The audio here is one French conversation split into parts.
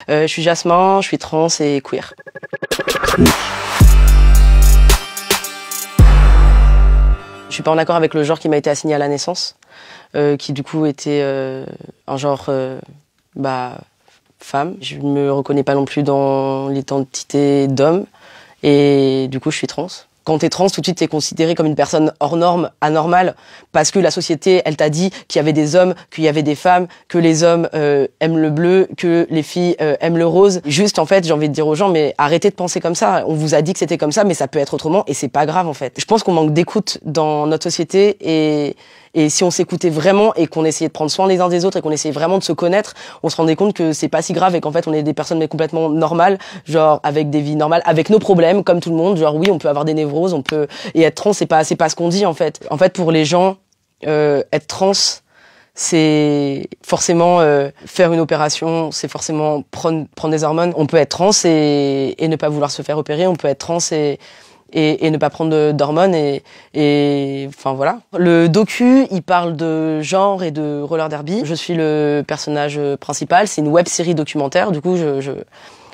Je suis Jasmin, je suis trans et queer. Je suis pas en accord avec le genre qui m'a été assigné à la naissance, qui du coup était un genre femme. Je me reconnais pas non plus dans l'identité d'homme et du coup je suis trans. Quand t'es trans, tout de suite t'es considérée comme une personne hors norme, anormale, parce que la société, elle t'a dit qu'il y avait des hommes, qu'il y avait des femmes, que les hommes aiment le bleu, que les filles aiment le rose. Juste, en fait, j'ai envie de dire aux gens, mais arrêtez de penser comme ça. On vous a dit que c'était comme ça, mais ça peut être autrement, et c'est pas grave, en fait. Je pense qu'on manque d'écoute dans notre société, et si on s'écoutait vraiment et qu'on essayait de prendre soin les uns des autres et qu'on essayait vraiment de se connaître, on se rendait compte que c'est pas si grave et qu'en fait on est des personnes mais complètement normales, genre avec des vies normales, avec nos problèmes comme tout le monde. Genre oui, on peut avoir des névroses, et être trans c'est pas ce qu'on dit en fait. En fait pour les gens, être trans c'est forcément faire une opération, c'est forcément prendre des hormones. On peut être trans et ne pas vouloir se faire opérer, on peut être trans et ne pas prendre d'hormones et enfin voilà. Le docu, il parle de genre et de roller derby. Je suis le personnage principal, c'est une web série documentaire. Du coup,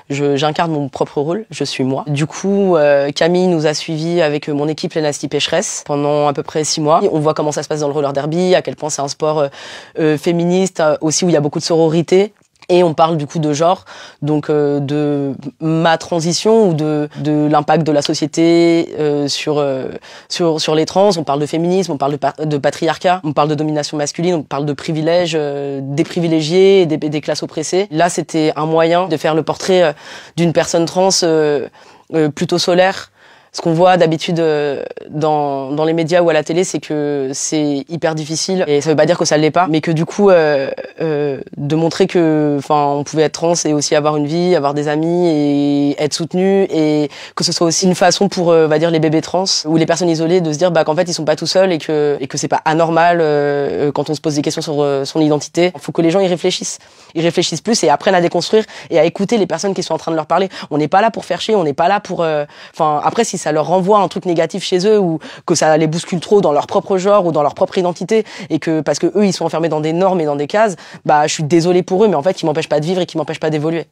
j'incarne mon propre rôle, je suis moi. Du coup, Camille nous a suivis avec mon équipe Les Nasty Pécheresses pendant à peu près 6 mois. On voit comment ça se passe dans le roller derby, à quel point c'est un sport féministe, aussi où il y a beaucoup de sororité. Et on parle du coup de genre, donc de ma transition ou de l'impact de la société sur les trans. On parle de féminisme, on parle de patriarcat, on parle de domination masculine, on parle de privilèges, des privilégiés et des classes oppressées. Là, c'était un moyen de faire le portrait d'une personne trans plutôt solaire. Ce qu'on voit d'habitude dans les médias ou à la télé, c'est que c'est hyper difficile et ça veut pas dire que ça l'est pas, mais que du coup de montrer que enfin on pouvait être trans et aussi avoir une vie, avoir des amis et être soutenu, et que ce soit aussi une façon pour on va dire les bébés trans ou les personnes isolées de se dire qu'en fait ils sont pas tout seuls et que c'est pas anormal quand on se pose des questions sur son identité. Il faut que les gens y réfléchissent plus et apprennent à déconstruire et à écouter les personnes qui sont en train de leur parler. On n'est pas là pour faire chier, on n'est pas là pour enfin après si ça leur renvoie un truc négatif chez eux ou que ça les bouscule trop dans leur propre genre ou dans leur propre identité et que parce que eux ils sont enfermés dans des normes et dans des cases, bah je suis désolée pour eux mais en fait qui m'empêchent pas de vivre et qui m'empêchent pas d'évoluer.